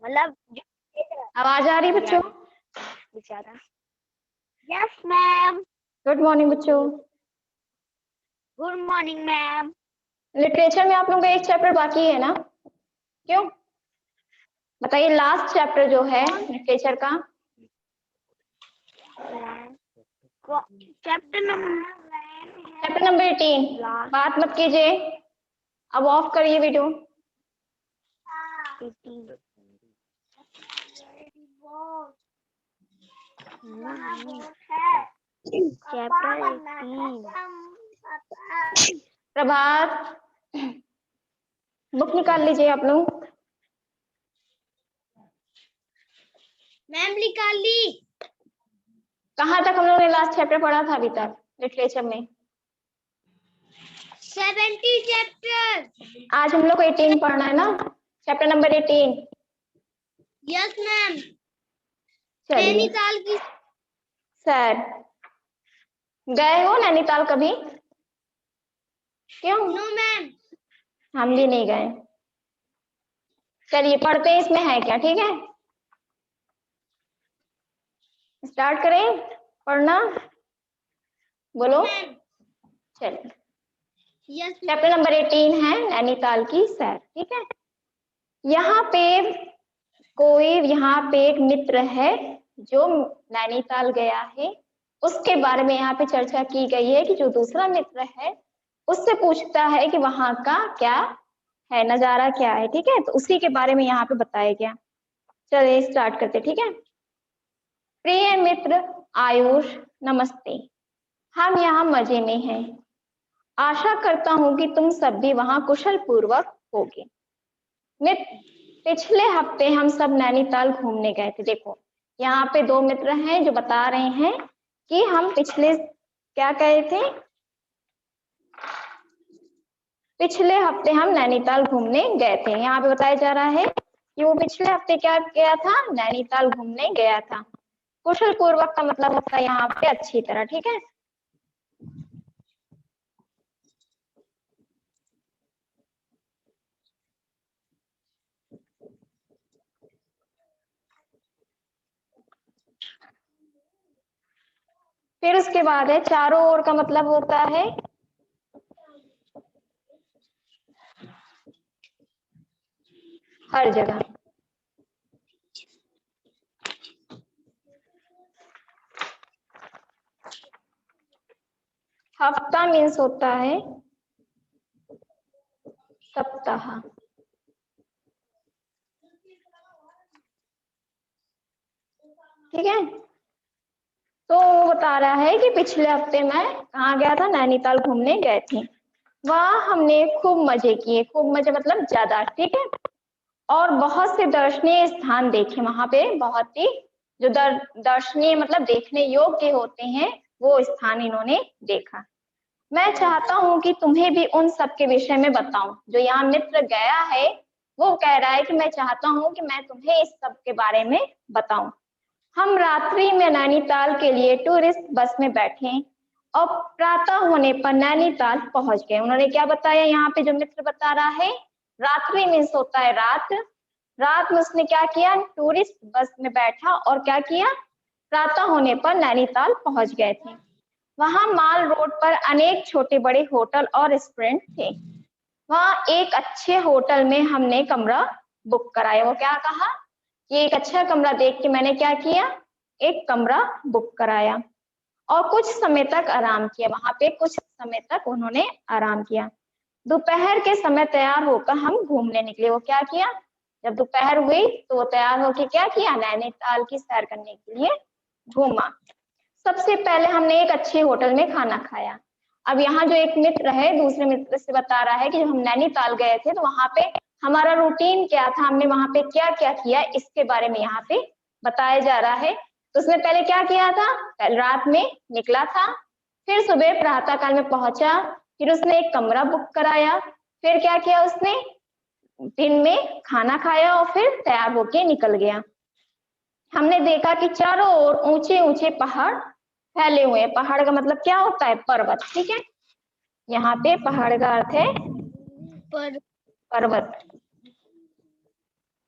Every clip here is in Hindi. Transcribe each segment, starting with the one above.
मतलब आवाज आ रही बच्चों? बेचारा। Yes ma'am. गुड मॉर्निंग बच्चों। Good morning ma'am. लिटरेचर में आप लोगों का एक चैप्टर बाकी है ना? क्यों बताइए, लास्ट चैप्टर जो है लिटरेचर का, चैप्टर नंबर 18। बात मत कीजिए, अब ऑफ करिए वीडियो। चैप्टर 18। प्रभात, बुक निकाल लीजिए आप लोग। मैम निकाल ली। कहाँ तक हम लोगों ने लास्ट चैप्टर पढ़ा था अभी तक लिटरेचर में? 70 चैप्टर। आज हम लोग को 18 पढ़ना है ना, चैप्टर नंबर 18। Yes ma'am. चलिए। नैनीताल की सर, गए हो नैनीताल कभी? क्यों? No ma'am. हम भी नहीं गए। चलिए पढ़ते हैं, इसमें है क्या, ठीक है? स्टार्ट करें पढ़ना, बोलो। चलिए, यस चैप्टर नंबर 18 है नैनीताल की सैर, ठीक है? यहाँ पे एक मित्र है जो नैनीताल गया है, उसके बारे में यहाँ पे चर्चा की गई है कि जो दूसरा मित्र है उससे पूछता है कि वहां का क्या है, नजारा क्या है, ठीक है? तो उसी के बारे में यहाँ पे बताया गया। चलिए स्टार्ट करते, ठीक है? प्रिय मित्र आयुष, नमस्ते। हम यहाँ मजे में हैं। आशा करता हूँ कि तुम सब भी वहां कुशल पूर्वक होगे। मित्र, पिछले हफ्ते हम सब नैनीताल घूमने गए थे। देखो यहाँ पे दो मित्र हैं जो बता रहे हैं कि हम क्या गए थे, पिछले हफ्ते हम नैनीताल घूमने गए थे। यहाँ पे बताया जा रहा है कि वो पिछले हफ्ते क्या गया था, नैनीताल घूमने गया था। कुशल पूर्वक का मतलब होता है यहाँ पे अच्छी तरह, ठीक है? फिर उसके बाद है चारों ओर का मतलब होता है हर जगह। हफ्ता मीन्स होता है सप्ताह, ठीक है? तो वो बता रहा है कि पिछले हफ्ते मैं कहाँ गया था, नैनीताल घूमने गए थे। वहाँ हमने खूब मजे किए, खूब मजे मतलब ज्यादा, ठीक है? और बहुत से दर्शनीय स्थान देखे। वहां पे बहुत ही जो दर्शनीय मतलब देखने योग्य होते हैं वो स्थान इन्होंने देखा। मैं चाहता हूँ कि तुम्हें भी उन सब के विषय में बताऊं। जो यहाँ मित्र गया है वो कह रहा है कि मैं चाहता हूँ कि मैं तुम्हें इस सब के बारे में बताऊं। हम रात्रि में नैनीताल के लिए टूरिस्ट बस में बैठे और प्रातः होने पर नैनीताल पहुंच गए। उन्होंने क्या बताया यहाँ पे, जो मित्र बता रहा है, रात्रि मीन्स होता है रात। रात में उसने क्या किया, टूरिस्ट बस में बैठा और क्या किया, प्रातः होने पर नैनीताल पहुंच गए थे। वहां माल रोड पर अनेक छोटे बड़े होटल और रेस्टोरेंट थे। वहां एक अच्छे होटल में हमने कमरा बुक कराया। वो क्या कहा कि एक अच्छा कमरा देख के मैंने क्या किया, एक कमरा बुक कराया और कुछ समय तक आराम किया। वहां पे कुछ समय तक उन्होंने आराम किया। दोपहर के समय तैयार होकर हम घूमने निकले। वो क्या किया, जब दोपहर हुई तो वो तैयार होकर क्या किया, नैनीताल की सैर करने के लिए घूमा। सबसे पहले हमने एक अच्छे होटल में खाना खाया। अब यहाँ जो एक मित्र है दूसरे मित्र से बता रहा है कि जब हम नैनीताल गए थे तो वहां पे हमारा रूटीन क्या था, हमने वहां पे क्या क्या किया, इसके बारे में यहाँ पे बताया जा रहा है। तो उसने पहले क्या किया था, कल रात में निकला था, फिर सुबह प्रातः काल में पहुंचा, फिर उसने एक कमरा बुक कराया, फिर क्या किया उसने, दिन में खाना खाया और फिर तैयार होके निकल गया। हमने देखा कि चारों ओर ऊंचे ऊंचे पहाड़ फैले हुए हैं। पहाड़ का मतलब क्या होता है, पर्वत, ठीक है? यहाँ पे पहाड़ का अर्थ है पर्वत।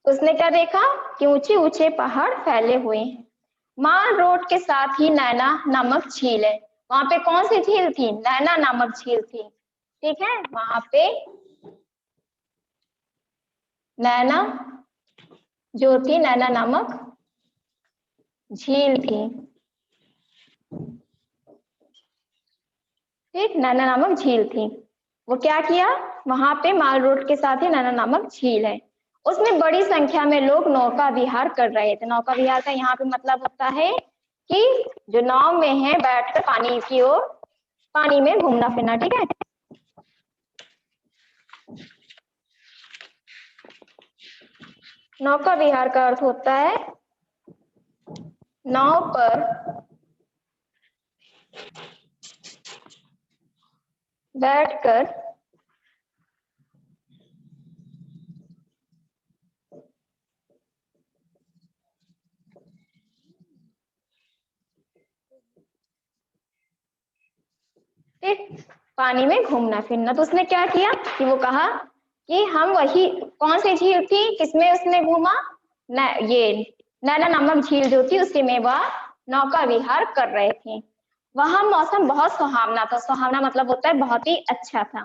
उसने क्या देखा कि ऊंचे ऊंचे पहाड़ फैले हुए हैं। माल रोड के साथ ही नैना नामक झील है। वहां पे कौन सी झील थी? नैना नामक झील थी। ठीक है, वहां पे नैना जो थी, नैना नामक झील थी। ठीक, नैना नामक झील थी। वो क्या किया, वहां पे माल रोड के साथ ही नैना नामक झील है, उसमें बड़ी संख्या में लोग नौका विहार कर रहे थे। नौका विहार का यहाँ पे मतलब होता है कि जो नाव में है बैठकर पानी की ओर, पानी में घूमना फिरना। ठीक है, नौका विहार का अर्थ होता है नाव पर बैठकर पानी में घूमना फिरना। तो उसने क्या किया कि वो कहा कि हम वही, कौन सी झील थी किसमें उसने घूमा, ये नैना नामक झील जो थी उसी में वह नौका विहार कर रहे थे। वहां मौसम बहुत सुहावना था। सुहावना मतलब होता है बहुत ही अच्छा था।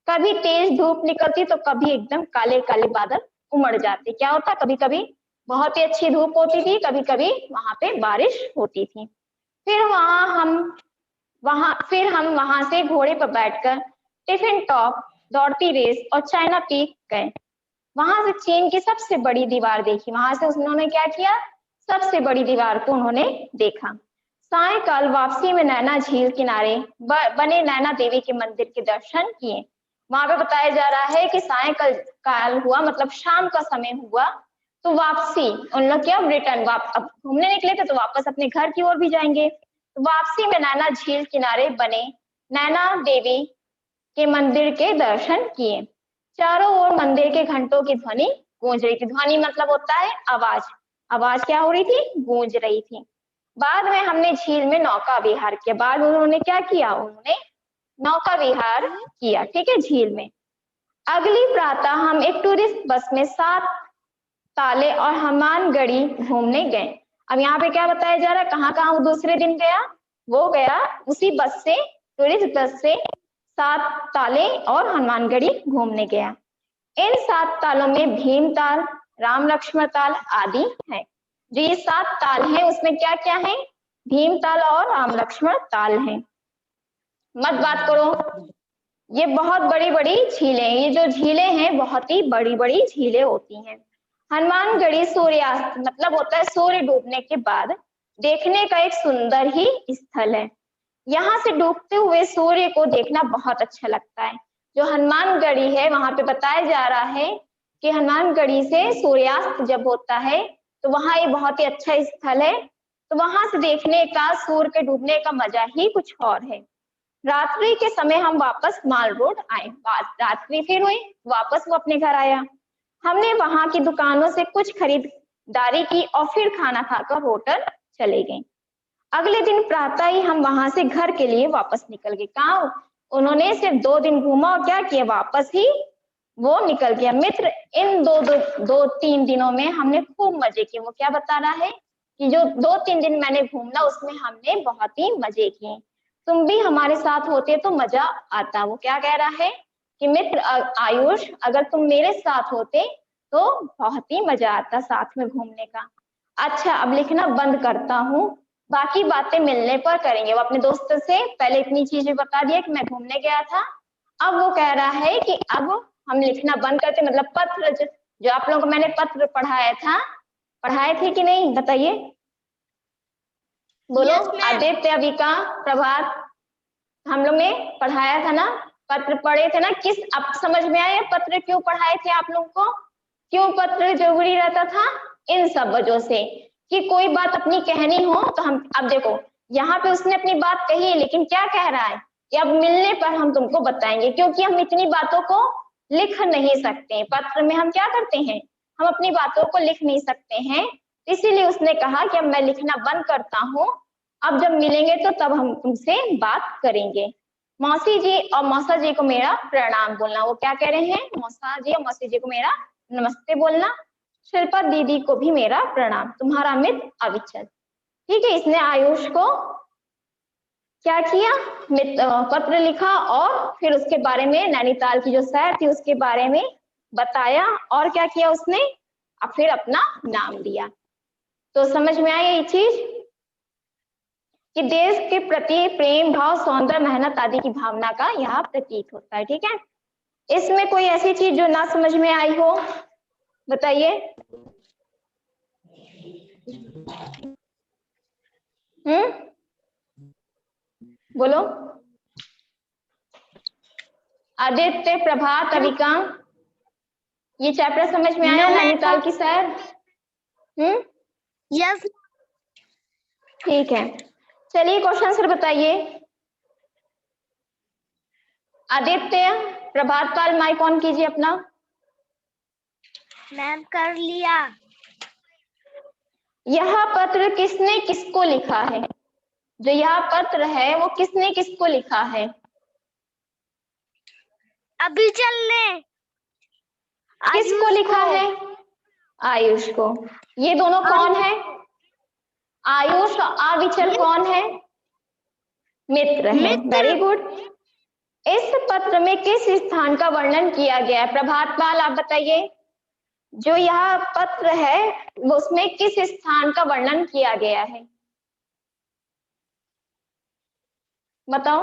कभी तेज धूप निकलती तो कभी एकदम काले काले बादल उमड़ जाते। क्या होता, कभी कभी बहुत ही अच्छी धूप होती थी, कभी कभी वहां पे बारिश होती थी। फिर हम वहां से घोड़े पर बैठकर टिफिन टॉप, दौड़ती रेस और चाइना पीक गए। वहां से चीन की सबसे बड़ी दीवार देखी। वहां से उन्होंने क्या किया, सबसे बड़ी दीवार को उन्होंने देखा। सायकाल वापसी में नैना झील किनारे बने नैना देवी के मंदिर के दर्शन किए। वहां पे बताया जा रहा है कि सायकाल काल हुआ मतलब शाम का समय हुआ, तो वापसी उन लोग क्या रिटर्न अब घूमने निकले थे तो वापस अपने घर की ओर भी जाएंगे। तो वापसी में नैना झील किनारे बने नैना देवी के मंदिर के दर्शन किए। चारों ओर मंदिर के घंटों की ध्वनि गूंज रही थी। ध्वनि मतलब होता है आवाज। आवाज क्या हो रही थी, गूंज रही थी। बाद में हमने झील में नौका विहार किया। बाद उन्होंने क्या किया, उन्होंने नौका विहार किया। ठीक है, झील में। अगली प्रातः हम एक टूरिस्ट बस में 7 ताले और हनुमानगढ़ी घूमने गए। अब यहाँ पे क्या बताया जा रहा है, कहाँ कहाँ वो दूसरे दिन गया, वो गया उसी बस से, टूरिस्ट बस से 7 ताले और हनुमानगढ़ी घूमने गया। इन 7 तालों में भीमताल, राम लक्ष्मण ताल आदि है। जो ये 7 ताल हैं उसमें क्या क्या है, भीमताल और राम लक्ष्मण ताल है। मत बात करो, ये बहुत बड़ी बड़ी झीलें, ये जो झीलें हैं बहुत ही बड़ी बड़ी झीलें होती हैं। हनुमानगढ़ी सूर्यास्त मतलब होता है सूर्य डूबने के बाद देखने का एक सुंदर ही स्थल है। यहाँ से डूबते हुए सूर्य को देखना बहुत अच्छा लगता है। जो हनुमानगढ़ी है वहां पे बताया जा रहा है कि हनुमानगढ़ी से सूर्यास्त जब होता है तो वहां ये बहुत ही अच्छा स्थल है। तो वहां से देखने का, सूर्य के डूबने का मजा ही कुछ और है। रात्रि के समय हम वापस माल रोड आए। रात्रि फिर हुई, वापस वो अपने घर आया। हमने वहां की दुकानों से कुछ खरीदारी की और फिर खाना खाकर होटल चले गए। अगले दिन प्रातः ही हम वहां से घर के लिए वापस निकल गए। कहाँ, उन्होंने सिर्फ 2 दिन घूमा और क्या किया, वापस ही वो निकल गया। मित्र, इन 2-3 दिनों में हमने खूब मजे किए। वो क्या बता रहा है कि जो 2-3 दिन मैंने घूमना उसमें हमने बहुत ही मजे किए। तुम भी हमारे साथ होते तो मजा आता। वो क्या कह रहा है कि मित्र आयुष, अगर तुम मेरे साथ होते तो बहुत ही मजा आता साथ में घूमने का। अच्छा, अब लिखना बंद करता हूँ, बाकी बातें मिलने पर करेंगे। वो अपने दोस्त से पहले इतनी चीजें बता दिया कि मैं घूमने गया था। अब वो कह रहा है कि अब हम लिखना बंद करते, मतलब पत्र जो आप लोगों को मैंने पत्र पढ़ाया था, पढ़ाए थे कि नहीं बताइए, बोलो। Yes, आदित्य, अविका, प्रभात, हम लोग ने पढ़ाया था ना, पत्र पढ़े थे ना। किस, अब समझ में आया पत्र क्यों पढ़ाए थे आप लोगों को, क्यों पत्र जरूरी रहता था? इन सब वजह से कि कोई बात अपनी कहनी हो तो हम, अब देखो यहाँ पे उसने अपनी बात कही है लेकिन क्या कह रहा है कि अब मिलने पर हम तुमको बताएंगे, क्योंकि हम इतनी बातों को लिख नहीं सकते। पत्र में हम क्या करते हैं, हम अपनी बातों को लिख नहीं सकते हैं। इसीलिए उसने कहा कि अब मैं लिखना बंद करता हूँ, अब जब मिलेंगे तो तब हम तुमसे बात करेंगे। मौसी जी और मौसा जी को मेरा प्रणाम बोलना। वो क्या कह रहे हैं, मौसा जी और मौसी जी को मेरा नमस्ते बोलना। शिल्पा दीदी को भी मेरा प्रणाम, तुम्हारा मित्र अविचल। ठीक है, इसने आयुष को क्या किया, पत्र लिखा और फिर उसके बारे में नैनीताल की जो सैर थी उसके बारे में बताया और क्या किया उसने, अब फिर अपना नाम दिया। तो समझ में आई ये चीज कि देश के प्रति प्रेम भाव, सौंदर्य, मेहनत आदि की भावना का यह प्रतीक होता है। ठीक है, इसमें कोई ऐसी चीज जो ना समझ में आई हो बताइए। बोलो। आदित्य, प्रभात, अविका, ये चैप्टर समझ में आया नैनीताल की सैर? यस। ठीक है, चलिए क्वेश्चन आंसर बताइए। आदित्य, प्रभात काल माइक ऑन कीजिए अपना। मैम कर लिया। यह पत्र किसने किसको लिखा है? जो यह पत्र है वो किसने किसको लिखा है? अविचल ने। किसको लिखा है? आयुष को। ये दोनों कौन है? आयुष और अविचल कौन है? मित्र है। Very good. इस पत्र में किस स्थान का वर्णन किया गया है? प्रभात पाल आप बताइए, जो यह पत्र है वो उसमें किस स्थान का वर्णन किया गया है? बताओ।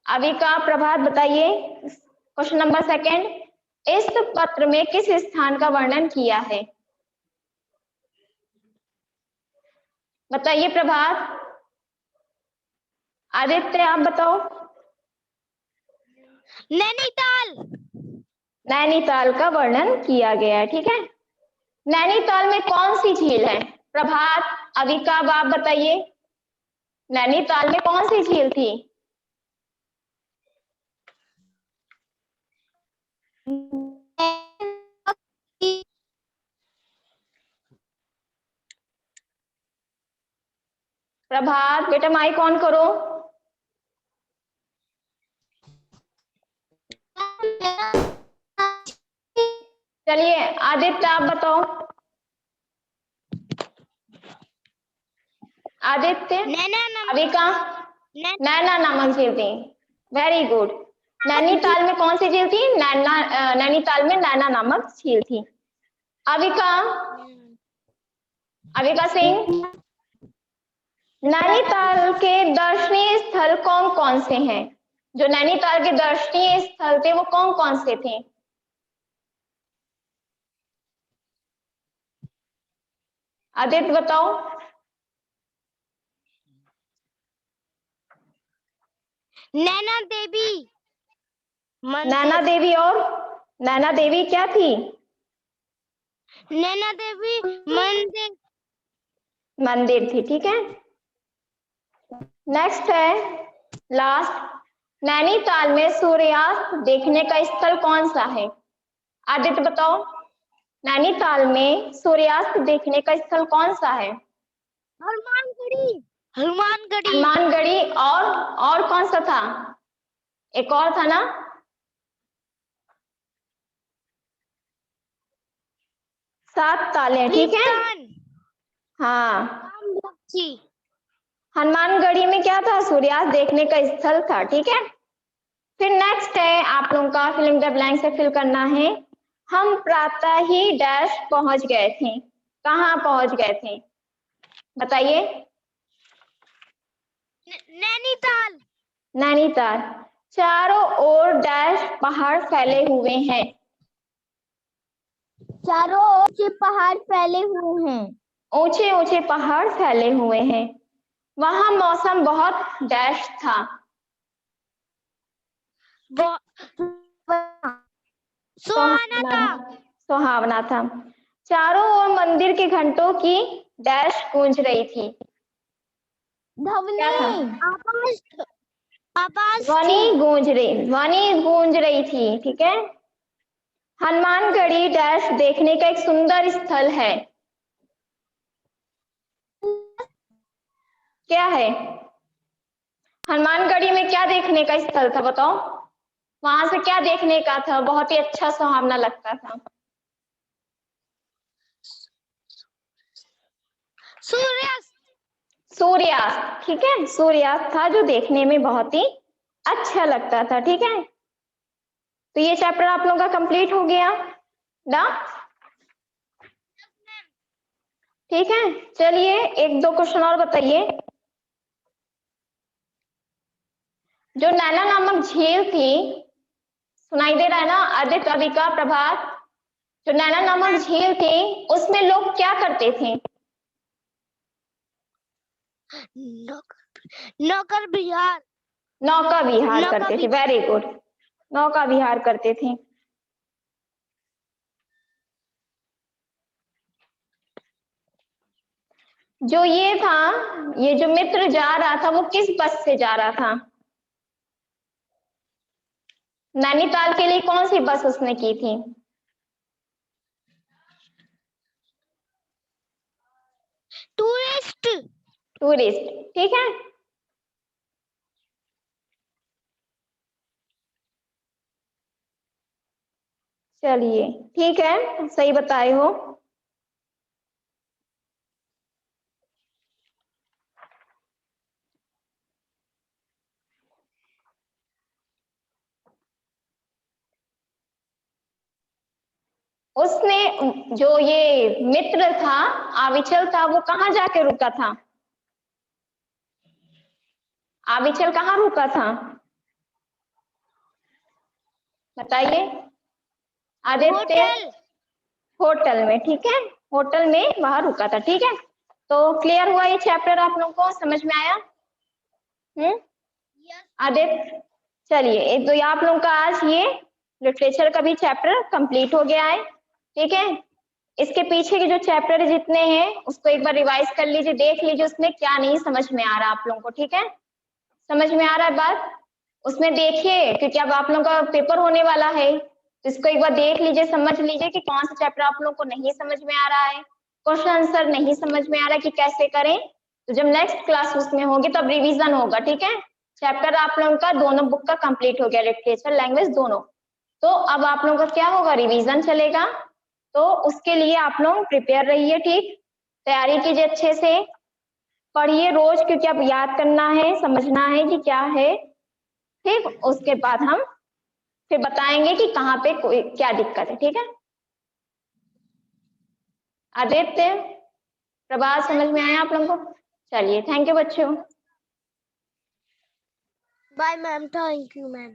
अविका, प्रभात बताइए। क्वेश्चन नंबर सेकंड, इस पत्र में किस स्थान का वर्णन किया है? बताइए प्रभात। आदित्य आप बताओ। नैनीताल। नैनीताल का वर्णन किया गया है। ठीक है, नैनीताल में कौन सी झील है? प्रभात, अविका आप बताइए, नैनीताल में कौन सी झील थी? प्रभात बेटा माइक ऑन करो। चलिए आदित्य आप बताओ। आदित्य, अविका, नैना नामक झील थी। Very good. नैनीताल में कौन सी झील थी? नैनीताल में नैना नामक झील थी। अविका, अविका सिंह, नैनीताल के दर्शनीय स्थल कौन कौन से हैं? जो नैनीताल के दर्शनीय स्थल थे वो कौन कौन से थे? आदित्य बताओ। नैना देवी। नैना देवी, और नैना देवी क्या थी? नैना देवी मंदिर। मंदिर थी। ठीक है, नेक्स्ट है लास्ट, नैनीताल में सूर्यास्त देखने का स्थल कौन सा है? आदित्य बताओ, नैनीताल में सूर्यास्त देखने का स्थल कौन सा है? हनुमानगढ़ी। हनुमानगढ़ी। हनुमानगढ़ी, और कौन सा था? एक और था ना? सात ताले। ठीक है, हाँ, हनुमानगढ़ी में क्या था? सूर्यास्त देखने का स्थल था। ठीक है, फिर नेक्स्ट है आप लोगों का फिल इन द ब्लैंक से फिल करना है। हम प्रातः ही डैश पहुंच गए थे। कहाँ पहुंच गए थे बताइए? नैनीताल। नैनीताल। चारों ओर डैश पहाड़ फैले हुए हैं। चारों ओर से पहाड़ फैले हुए हैं। ऊंचे ऊंचे पहाड़ फैले हुए हैं। वहां मौसम बहुत डैश था। सुहावना था। चारों ओर मंदिर के घंटों की डैश गूंज रही थी। ध्वनि गूंज रही थी। ठीक है, हनुमानगढ़ी डैश देखने का एक सुंदर स्थल है। क्या है? हनुमानगढ़ी में क्या देखने का स्थल था बताओ? वहां से क्या देखने का था? बहुत ही अच्छा सुहावना लगता था। सूर्यास्त, ठीक है, सूर्यास्त था जो देखने में बहुत ही अच्छा लगता था, ठीक है। तो ये चैप्टर आप लोगों का कंप्लीट हो गया ना, ठीक है। चलिए एक दो क्वेश्चन और बताइए। जो नैना नामक झील थी, सुनाई दे रहा है ना आदित्य, अविका, प्रभात, जो नैना नामक झील थी उसमें लोग क्या करते थे? नौकर विहार। नौका विहार नौका करते थे, वेरी गुड, नौका विहार करते थे। जो ये था, ये जो मित्र जा रहा था वो किस बस से जा रहा था? नैनीताल के लिए कौन सी बस उसने की थी? टूरिस्ट। टूरिस्ट, ठीक है। चलिए ठीक है, सही बताए हो। उसने, जो ये मित्र था, आविचल था, वो कहाँ जाके रुका था? आविचल कहाँ रुका था बताइए आदित्य? होटल। होटल में, ठीक है, होटल में वहां रुका था, ठीक है। तो क्लियर हुआ ये चैप्टर, आप लोगों को समझ में आया? आदित्य, चलिए एक तो आप लोगों का आज ये लिटरेचर का भी चैप्टर कंप्लीट हो गया है, ठीक है। इसके पीछे के जो चैप्टर जितने हैं उसको एक बार रिवाइज कर लीजिए, देख लीजिए उसमें क्या नहीं समझ में आ रहा आप लोगों को, ठीक है। समझ में आ रहा है बात? उसमें देखिए, क्योंकि अब आप लोगों का पेपर होने वाला है, तो इसको एक बार देख लीजिए, समझ लीजिए कि कौन सा चैप्टर आप लोगों को नहीं समझ में आ रहा है, क्वेश्चन आंसर नहीं समझ में आ रहा है कि कैसे करें। तो जब नेक्स्ट क्लास उसमें होगी तब रिवीजन होगा, ठीक है। चैप्टर आप लोगों का दोनों बुक का कंप्लीट हो गया, लिटरेचर लैंग्वेज दोनों। तो अब आप लोगों का क्या होगा, रिवीजन चलेगा। तो उसके लिए आप लोग प्रिपेयर रहिए, ठीक, तैयारी कीजिए अच्छे से, पढ़िए रोज, क्योंकि अब याद करना है, समझना है कि क्या है, ठीक। उसके बाद हम फिर बताएंगे कि कहाँ पे कोई क्या दिक्कत है, ठीक है। आदित्य, प्रभात, समझ में आया आप लोगों को? चलिए थैंक यू बच्चों। Bye ma'am, thank you ma'am.